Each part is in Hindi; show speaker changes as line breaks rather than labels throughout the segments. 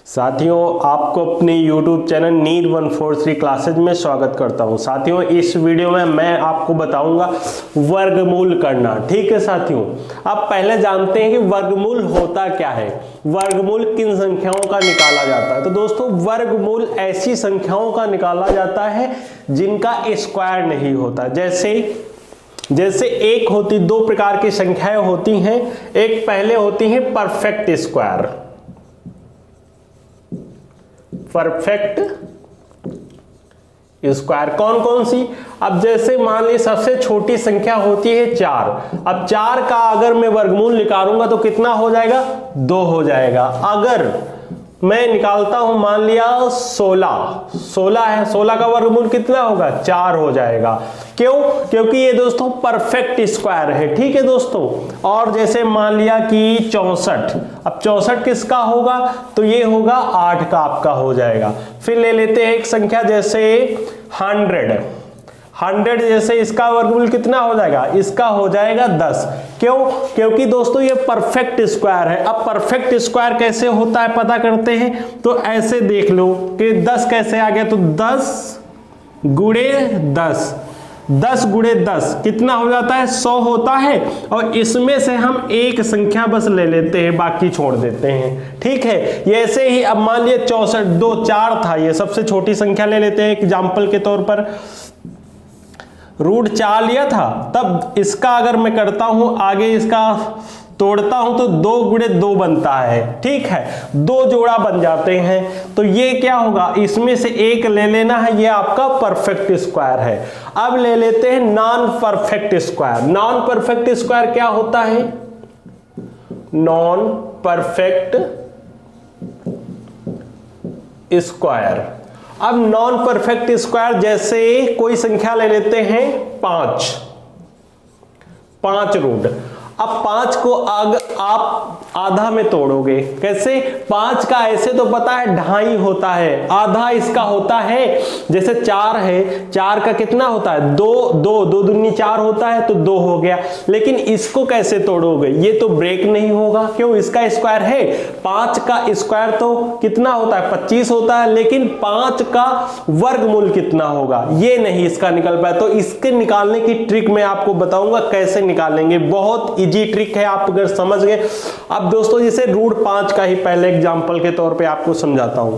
साथियों, आपको अपने YouTube चैनल नीट 143 क्लासेज में स्वागत करता हूं। साथियों, इस वीडियो में मैं आपको बताऊंगा वर्गमूल करना। ठीक है साथियों, आप पहले जानते हैं कि वर्गमूल होता क्या है, वर्गमूल किन संख्याओं का निकाला जाता है। तो दोस्तों, वर्गमूल ऐसी संख्याओं का निकाला जाता है जिनका स्क्वायर नहीं होता। जैसे एक होती, दो प्रकार की संख्याएं होती हैं। एक पहले होती है परफेक्ट स्क्वायर, परफेक्ट स्क्वायर कौन कौन सी। अब जैसे मान ली सबसे छोटी संख्या होती है 4। अब 4 का अगर मैं वर्गमूल निकालूंगा तो कितना हो जाएगा, 2 हो जाएगा। अगर मैं निकालता हूं, मान लिया 16 है, 16 का वर्गमूल कितना होगा, 4 हो जाएगा। क्यों? क्योंकि ये दोस्तों परफेक्ट स्क्वायर है। ठीक है दोस्तों। और जैसे मान लिया कि 64, अब 64 किसका होगा, तो ये होगा 8 का आपका हो जाएगा। फिर ले लेते हैं एक संख्या जैसे 100, जैसे इसका वर्गमूल कितना हो जाएगा, इसका हो जाएगा 10। क्यों? क्योंकि दोस्तों ये परफेक्ट स्क्वायर है। अब परफेक्ट स्क्वायर कैसे होता है पता करते हैं। तो ऐसे देख लो कि 10 कैसे आ गया, तो 10 गुणे 10 गुणे 10 कितना हो जाता है, 100 होता है। और इसमें से हम एक संख्या बस ले लेते हैं, बाकी छोड़ देते हैं। ठीक है, ये ऐसे ही। अब मान लिया 64, 4 था, ये सबसे छोटी संख्या ले लेते हैं एग्जाम्पल के तौर पर। √4 लिया था, तब इसका अगर मैं करता हूं आगे, इसका तोड़ता हूं तो 2 गुणे 2 बनता है। ठीक है, 2 जोड़ा बन जाते हैं। तो ये क्या होगा, इसमें से एक ले लेना है, ये आपका परफेक्ट स्क्वायर है। अब ले लेते हैं non perfect square. Non perfect square क्या होता है, नॉन परफेक्ट स्क्वायर। अब नॉन परफेक्ट स्क्वायर जैसे कोई संख्या ले लेते हैं 5 रूट। अब 5 को आप आधा में तोड़ोगे, कैसे? 5 का ऐसे तो पता है 2.5 होता है, आधा इसका होता है। जैसे 4 है, 4 का कितना होता है, 2 दूनी 4 होता है, तो 2 हो गया। लेकिन इसको कैसे तोड़ोगे, ये तो ब्रेक नहीं होगा। क्यों? इसका स्क्वायर है। 5 का स्क्वायर तो कितना होता है, 25 होता है। लेकिन 5 का वर्गमूल कितना होगा, ये नहीं इसका निकल पाया। तो इसके निकालने की ट्रिक मैं आपको बताऊंगा कैसे निकालेंगे। बहुत इजी ट्रिक है, आप अगर समझ गए। अब दोस्तों, जैसे √5 का ही पहले एग्जांपल के तौर पे आपको समझाता हूं।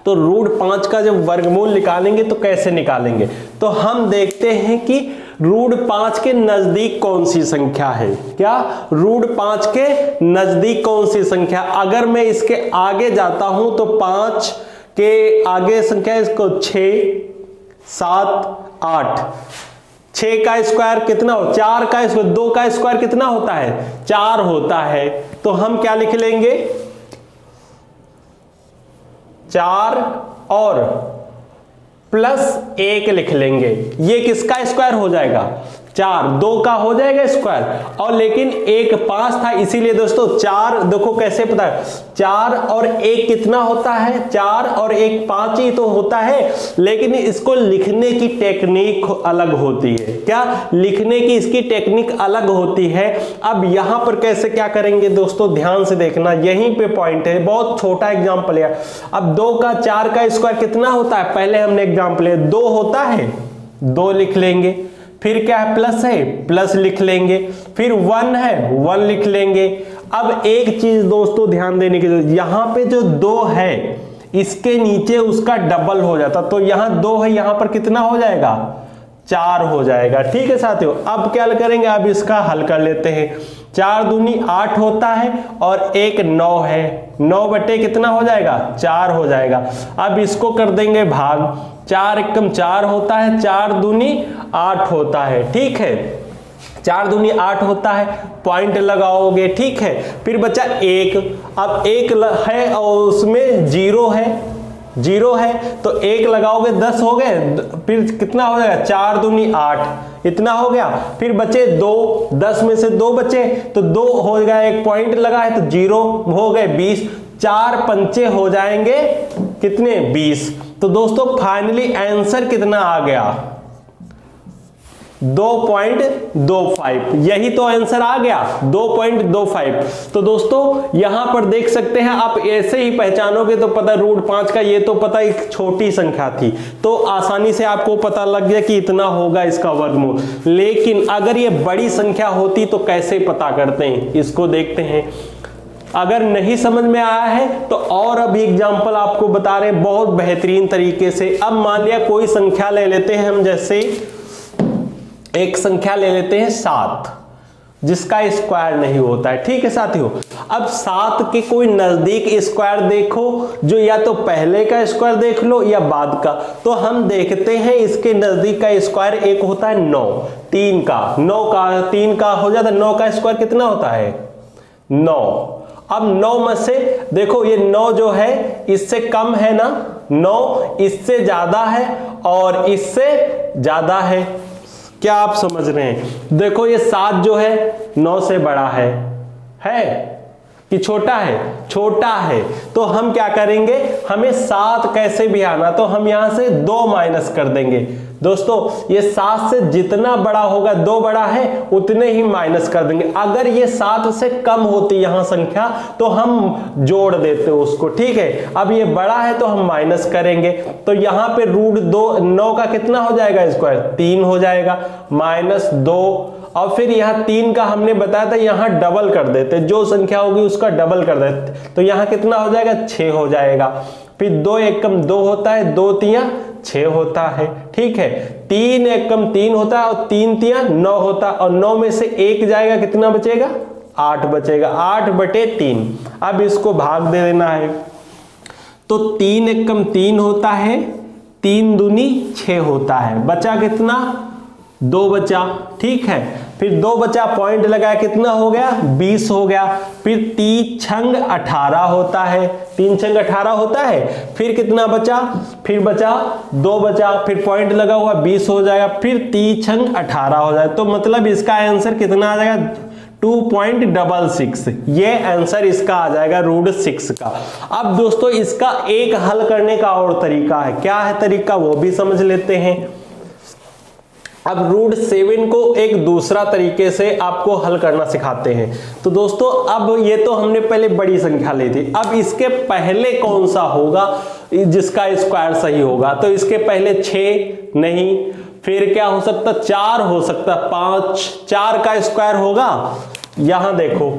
तो √5 का जब वर्गमूल निकालेंगे तो कैसे निकालेंगे, तो हम देखते हैं कि √5 के नजदीक कौन सी संख्या है। क्या? √5 के नजदीक कौन सी संख्या। अगर मैं इसके आगे जाता हूं तो 5 के आगे संख्या इसको 6, 7, 8। 6 का स्क्वायर कितना हो, 4 का स्क्वायर, 2 का स्क्वायर कितना होता है, 4 होता है। तो हम क्या लिख लेंगे, 4 और +1 लिख लेंगे। ये किसका स्क्वायर हो जाएगा, 4, 2 का हो जाएगा स्क्वायर। और लेकिन 1 5 था, इसीलिए दोस्तों 4 देखो कैसे पता है, 4 और 1 कितना होता है, 4 और 1 5 ही तो होता है। लेकिन इसको लिखने की टेक्निक अलग होती है। क्या? लिखने की इसकी टेक्निक अलग होती है। अब यहां पर कैसे क्या करेंगे दोस्तों, ध्यान से देखना, यहीं पे पॉइंट है। बहुत छोटा एग्जांपल है। अब 2 का 4 का स्क्वायर कितना होता है, पहले हमने एग्जांपल लिया, 2 होता है, 2 लिख लेंगे। फिर क्या है, प्लस है, प्लस लिख लेंगे। फिर 1 है, 1 लिख लेंगे। अब एक चीज दोस्तों ध्यान देने की जरूरत, यहां पे जो 2 है इसके नीचे उसका डबल हो जाता, तो यहां 2 है, यहां पर कितना हो जाएगा, 4 हो जाएगा। ठीक है साथियों, अब क्या करेंगे, अब इसका हल कर लेते हैं। 4 दूनी 8 होता है और 1 9 है, 9 बटे कितना हो जाएगा, 4 हो जाएगा। अब इसको कर देंगे भाग, 4 एकम 4 होता है, 4 दूनी 8 होता है। ठीक है, 4 दूनी 8 होता है, पॉइंट लगाओगे। ठीक है, फिर बचा 1। अब 1 है और उसमें 0 है, तो 1 लगाओगे, 10 हो गए। फिर कितना हो जाएगा, 4 दूनी 8, इतना हो गया। फिर बचे 2, 10 में से 2 बचे, तो 2 हो गया, 1 पॉइंट लगा है तो 0 हो गए, 20। 4 पंचे हो जाएंगे कितने, 20। तो दोस्तों फाइनली आंसर कितना आ गया, 2.25, यही तो आंसर आ गया 2.25। तो दोस्तों यहां पर देख सकते हैं, आप ऐसे ही पहचानोगे तो पता √5 का, ये तो पता एक छोटी संख्या थी तो आसानी से आपको पता लग गया कि इतना होगा इसका वर्गमूल। लेकिन अगर ये बड़ी संख्या होती तो कैसे पता करते हैं, इसको देखते हैं। अगर नहीं समझ में आया है तो और अभी एग्जांपल आपको बता रहे हैं बहुत बेहतरीन तरीके से। अब मान लिया कोई संख्या ले लेते हैं हम, जैसे एक संख्या ले लेते हैं 7, जिसका स्क्वायर नहीं होता है, ठीक है साथियों। अब 7 के कोई नजदीक स्क्वायर देखो, जो या तो पहले का स्क्वायर देख लो या बाद का। तो हम देखते हैं इसके नजदीक का स्क्वायर एक होता है 9, 3 का 9 का 3 का हो जाता है। 9 का स्क्वायर कितना होता है 9। अब 9 में से देखो ये 9 जो है इससे कम है ना, 9 इससे ज्यादा है और इससे ज्यादा है। क्या आप समझ रहे हैं? देखो ये 7 जो है 9 से बड़ा है कि छोटा है? छोटा है। तो हम क्या करेंगे, हमें 7 कैसे भी आना, तो हम यहां से 2 माइनस कर देंगे। दोस्तों ये 7 से जितना बड़ा होगा, 2 बड़ा है, उतने ही माइनस कर देंगे। अगर ये 7 से कम होती यहां संख्या तो हम जोड़ देते उसको, ठीक है। अब ये बड़ा है तो हम माइनस करेंगे। तो यहां पे √9 का कितना हो जाएगा स्क्वायर, 3 हो जाएगा, -2। और फिर यहाँ 3 का हमने बताया था, यहाँ डबल कर देते, जो संख्या होगी उसका डबल कर देते। तो यहाँ कितना हो जाएगा 6 हो जाएगा। फिर 2 एकम 2 होता है, 2 तिया 6 होता है, ठीक है। 3 एकम 3 होता है और 3 तिया 9 होता है। और 9 में से 1 जाएगा, कितना बचेगा 8 बचेगा, 8/3। अब इसको भाग दे देना है। तो 3 एकम 3 होता है, 3 दूनी 6 होता है, बचा कितना 2 बचा, ठीक है। फिर 2 बचा, पॉइंट लगाया, कितना हो गया 20 हो गया। फिर 3 छंग 18 होता है, 3 छंग 18 होता है। फिर कितना बचा, फिर बचा 2 बचा, फिर पॉइंट लगा हुआ 20 हो जाएगा, फिर 3 छंग 18 हो जाएगा। तो मतलब इसका आंसर कितना आ जाएगा 2.66। ये आंसर इसका आ जाएगा √6 का। अब दोस्तों इसका एक हल करने का और तरीका है, क्या है तरीका वो भी समझ लेते हैं। अब √7 को एक दूसरा तरीके से आपको हल करना सिखाते हैं। तो दोस्तों अब ये तो हमने पहले बड़ी संख्या ली थी, अब इसके पहले कौन सा होगा जिसका स्क्वायर सही होगा। तो इसके पहले 6 नहीं, फिर क्या हो सकता 4 हो सकता, 5, 4 का स्क्वायर होगा। यहां देखो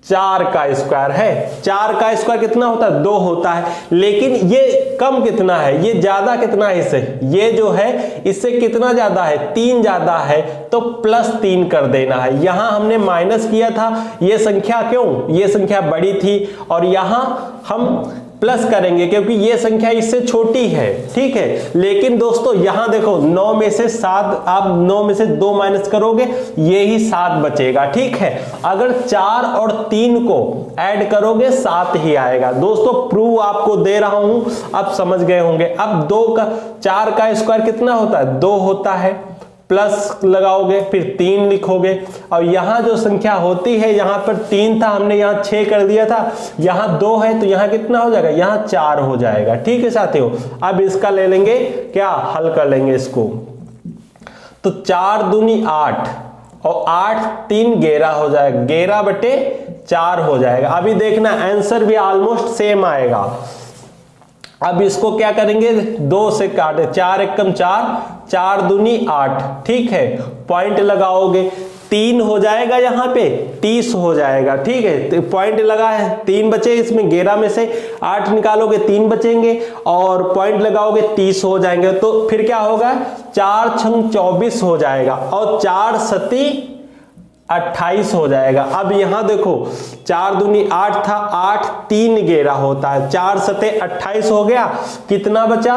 4 का स्क्वायर है, 4 का स्क्वायर कितना होता है 2 होता है। लेकिन ये कम कितना है, ये ज्यादा कितना है इससे, ये जो है इससे कितना ज्यादा है 3 ज्यादा है, तो +3 कर देना है। यहां हमने माइनस किया था, ये संख्या क्यों, ये संख्या बड़ी थी, और यहां हम प्लस करेंगे क्योंकि ये संख्या इससे छोटी है, ठीक है। लेकिन दोस्तों यहां देखो 9 में से 7, आप 9 में से 2 माइनस करोगे, ये ही 7 बचेगा, ठीक है। अगर 4 और 3 को ऐड करोगे 7 ही आएगा। दोस्तों प्रूव आपको दे रहा हूं, अब समझ गए होंगे। अब 4 का स्क्वायर कितना होता है 2 होता है, प्लस लगाओगे, फिर 3 लिखोगे, और यहां जो संख्या होती है, यहां पर 3 था, हमने यहां 6 कर दिया था, यहां 2 है, तो यहां कितना हो जाएगा, यहां 4 हो जाएगा, ठीक है साथियों। अब इसका ले लेंगे, क्या हल कर लेंगे इसको। तो 4 दूनी 8 और 8 3 11 हो जाएगा, 11/4 हो जाएगा। अभी देखना आंसर भी ऑलमोस्ट सेम आएगा। अब इसको क्या करेंगे 2 से काटे, 4 एकम 4, 4 दूनी 8, ठीक है। पॉइंट लगाओगे, 3 हो जाएगा, यहां पे 30 हो जाएगा, ठीक है। तो पॉइंट लगा है, 3 बचे इसमें, 11 में से 8 निकालोगे 3 बचेंगे, और पॉइंट लगाओगे 30 हो जाएंगे। तो फिर क्या होगा 4 छंग 24 हो जाएगा, और 4 सती 28 हो जाएगा। अब यहां देखो 4 दूनी 8 था, 8 3 11 होता है, 4 सते 28 हो गया, कितना बचा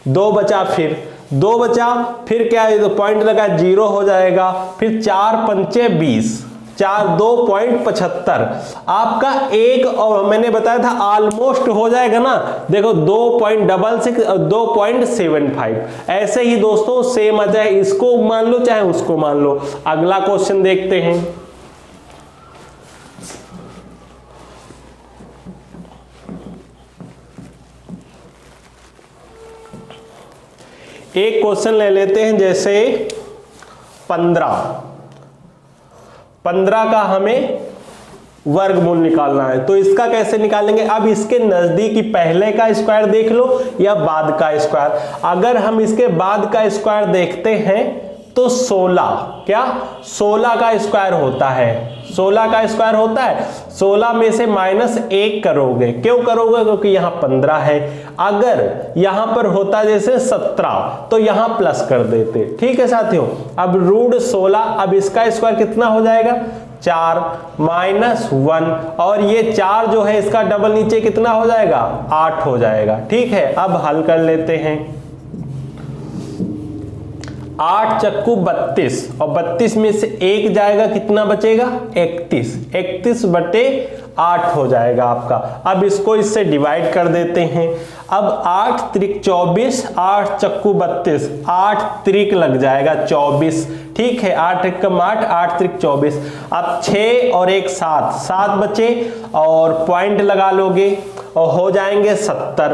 2 बचा, फिर 2 बचा, फिर क्या है तो पॉइंट लगा 0 हो जाएगा, फिर 4 पंचे 20, 2.75 आपका एक, और मैंने बताया था ऑलमोस्ट हो जाएगा ना, देखो 2.66 और 2.75 ऐसे ही दोस्तों सेम आ जाए, इसको मान लो चाहे उसको मान लो। अगला क्वेश्चन देखते हैं। एक क्वेश्चन ले लेते हैं, जैसे 15 का हमें वर्गमूल निकालना है। तो इसका कैसे निकालेंगे? अब इसके नजदीकी पहले का स्क्वायर देख लो या बाद का स्क्वायर। अगर हम इसके बाद का स्क्वायर देखते हैं तो 16, क्या 16 का स्क्वायर होता है, 16 का स्क्वायर होता है। 16 में से -1 करोगे, क्यों करोगे? क्योंकि यहां 15 है। अगर यहां पर होता जैसे 17 तो यहां प्लस कर देते। ठीक है साथियों, अब √16, अब इसका स्क्वायर कितना हो जाएगा? 4 -1, और ये 4 जो है इसका डबल नीचे कितना हो जाएगा? 8 हो जाएगा। ठीक है, अब हल कर लेते हैं। 8 चक्कू 32, और 32 में से 1 जाएगा, कितना बचेगा? 31। 31 बटे 8 हो जाएगा आपका। अब इसको इससे डिवाइड कर देते हैं। अब 8 त्रिक 24, 8 चक्कू 32, 8 त्रिक लग जाएगा 24। ठीक है, 8 एकम 8, 8 त्रिक 24। अब 6 और 1 7, 7 बचे और पॉइंट लगा लोगे और हो जाएंगे 70,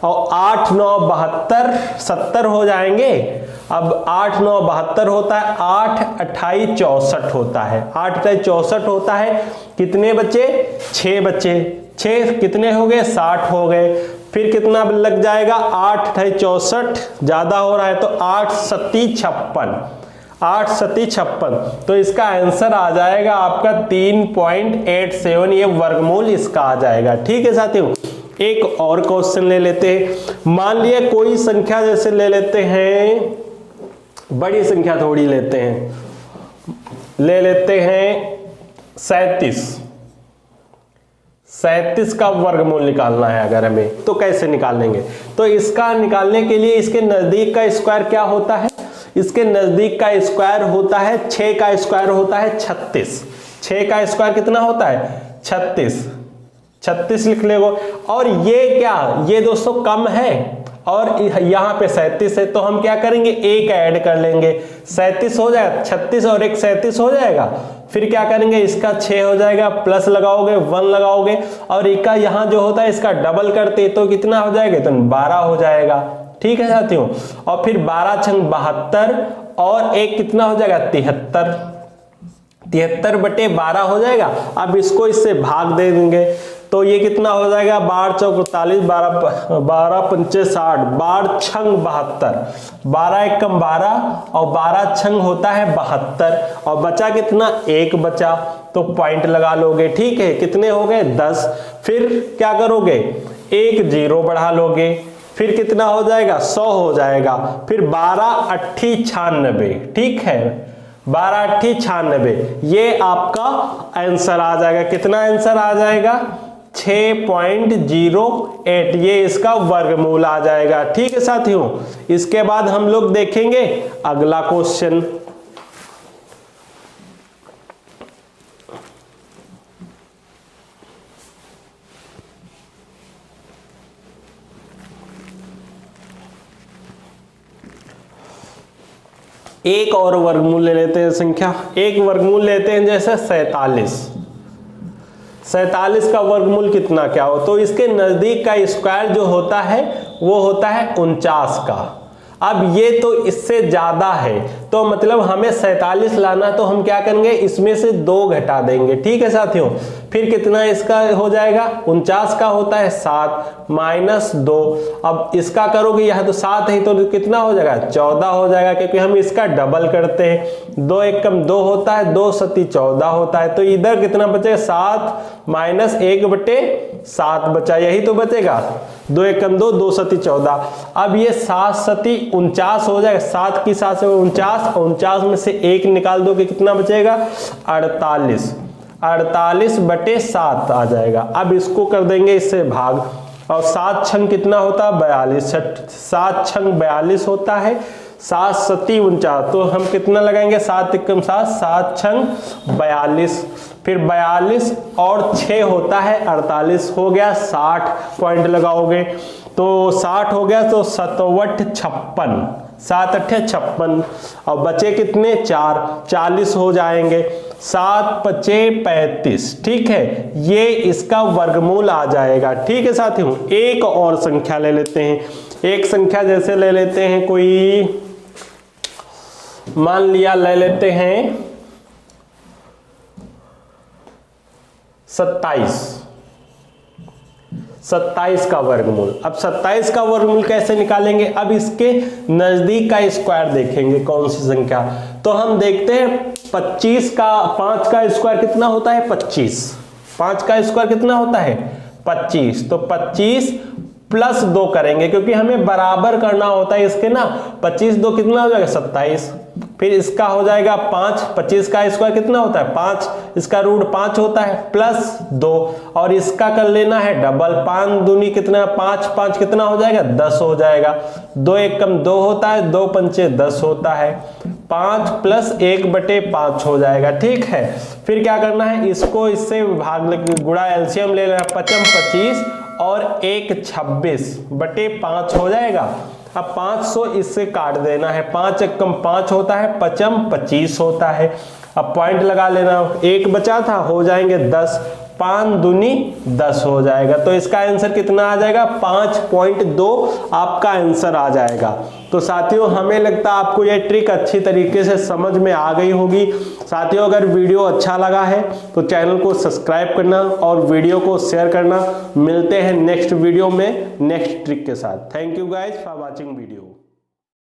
और 8 9 72, 70 हो जाएंगे। अब 8 9 72 होता है, 8 28 64 होता है, 8 28 64 होता है। कितने बचे? 6 बचे। 6 कितने हो गए? 60 हो गए। फिर कितना लग जाएगा? 8 28 64 ज्यादा हो रहा है तो 8 7 56, 8 7 56। तो इसका आंसर आ जाएगा आपका 3.87, ये वर्गमूल इसका आ जाएगा। ठीक है साथियों, एक और क्वेश्चन ले लेते हैं। मान लिया कोई संख्या, जैसे ले लेते हैं बड़ी संख्या, थोड़ी लेते हैं, ले लेते हैं 37 का वर्गमूल निकालना है अगर हमें, तो कैसे निकालेंगे? तो इसका निकालने के लिए इसके नजदीक का स्क्वायर क्या होता है? इसके नजदीक का स्क्वायर होता है 6 का स्क्वायर होता है 36। 6 का स्क्वायर कितना होता है? 36 लिख लेगो। और ये क्या, ये दोस्तों कम है और यहां पे 37 है, तो हम क्या करेंगे? 1 ऐड कर लेंगे, 37 हो जाएगा। 36 और 1 37 हो जाएगा। फिर क्या करेंगे? इसका 6 हो जाएगा, प्लस लगाओगे, 1 लगाओगे, और इसका यहां जो होता है इसका डबल करते तो कितना हो जाएगा? तो 12 हो जाएगा। ठीक है साथियों, और फिर 12 छंग 72, और 1 कितना हो जाएगा? 73। 73 बटे 12 हो जाएगा। अब इसको इससे भाग दे देंगे तो ये कितना हो जाएगा? 12 चौक 48, 12 पंचे 60, 12 छंग 72, 12 एकम 12, और 12 छंग होता है 72, और बचा कितना? 1 बचा, तो पॉइंट लगा लोगे। ठीक है, कितने हो गए? 10। फिर क्या करोगे? 1 0 बढ़ा लोगे, फिर कितना हो जाएगा? 100 हो जाएगा। फिर 12 8 96। ठीक है, 12 8 96, ये आपका आंसर आ जाएगा। कितना आंसर आ जाएगा? 6.08, ये इसका वर्गमूल आ जाएगा। ठीक है साथियों, इसके बाद हम लोग देखेंगे अगला क्वेश्चन। एक और वर्गमूल ले लेते हैं संख्या, एक वर्गमूल लेते हैं जैसे 47 का वर्गमूल कितना क्या हो? तो इसके नजदीक का स्क्वायर जो होता है वो होता है 49 का। अब ये तो इससे ज्यादा है, तो मतलब हमें 47 लाना, तो हम क्या करेंगे? इसमें से 2 घटा देंगे। ठीक है साथियों, फिर कितना इसका हो जाएगा? 49 का होता है 7 -2। अब इसका करोगे, यह तो 7 है तो कितना हो जाएगा? 14 हो जाएगा, क्योंकि हम इसका डबल करते हैं। 2 एकम 2 होता है, 2 सती 14 होता है, तो इधर कितना बचेगा? 7 -1 बटे 7 बचा, यही तो बचेगा। 2 एकम 2, 2 सती 14। अब ये 7 सती 49 हो जाएगा, 7 की 7 से 49, 49 में से 1 निकाल दो कि कितना बचेगा? 48 बटे 7 आ जाएगा। अब इसको कर देंगे इससे भाग, और 7 छंग कितना होता है? 42। 7 छंग 42 होता है, 7 सती 49, तो हम कितना लगाएंगे? 7 एकम 7, 7 छंग 42, फिर 42 और 6 होता है 48, हो गया 60। पॉइंट लगाओगे तो 60 हो गया, तो 7 8 56, 7 8 56, और बचे कितने? 4, 40 हो जाएंगे। 7 5 35। ठीक है, ये इसका वर्गमूल आ जाएगा। ठीक है साथियों, एक और संख्या ले लेते हैं। एक संख्या जैसे ले लेते हैं, कोई मान लिया ले लेते हैं 27 का वर्गमूल। अब 27 का वर्गमूल कैसे निकालेंगे? अब इसके नजदीक का स्क्वायर देखेंगे कौन सी संख्या। तो हम देखते हैं 25 का 5 का स्क्वायर कितना होता है? 25। 5 का स्क्वायर कितना होता है? 25। तो 25 प्लस 2 करेंगे क्योंकि हमें बराबर करना होता है इसके ना। 25 2 कितना हो जाएगा? 27। फिर इसका हो जाएगा 5। 25 का स्क्वायर कितना होता है? 5। इसका रूट 5 होता है, प्लस 2। और इसका कर लेना है डबल। 5 दूनी कितना? 5। 5 कितना हो जाएगा? 10 हो जाएगा। 2 एक कम 2 होता है, 2 पंचे 10 होता है। 5 प्लस 1/5 हो जाएगा। ठीक है, फिर क्या करना है? इसको इससे भाग गुणा एलसीएम ले लेना। 5 25 और 1 26/5 हो जाएगा। अब 500 इससे काट देना है। 5 एक कम 5 होता है, 5 25 होता है। अब पॉइंट लगा लेना, 1 बचा था, हो जाएंगे 10। 5 दूनी 10 हो जाएगा। तो इसका आंसर कितना आ जाएगा? 5.2 आपका आंसर आ जाएगा। तो साथियों, हमें लगता है आपको यह ट्रिक अच्छी तरीके से समझ में आ गई होगी। साथियों, अगर वीडियो अच्छा लगा है तो चैनल को सब्सक्राइब करना और वीडियो को शेयर करना। मिलते हैं नेक्स्ट वीडियो में नेक्स्ट ट्रिक के साथ। Thank you guys for watching video.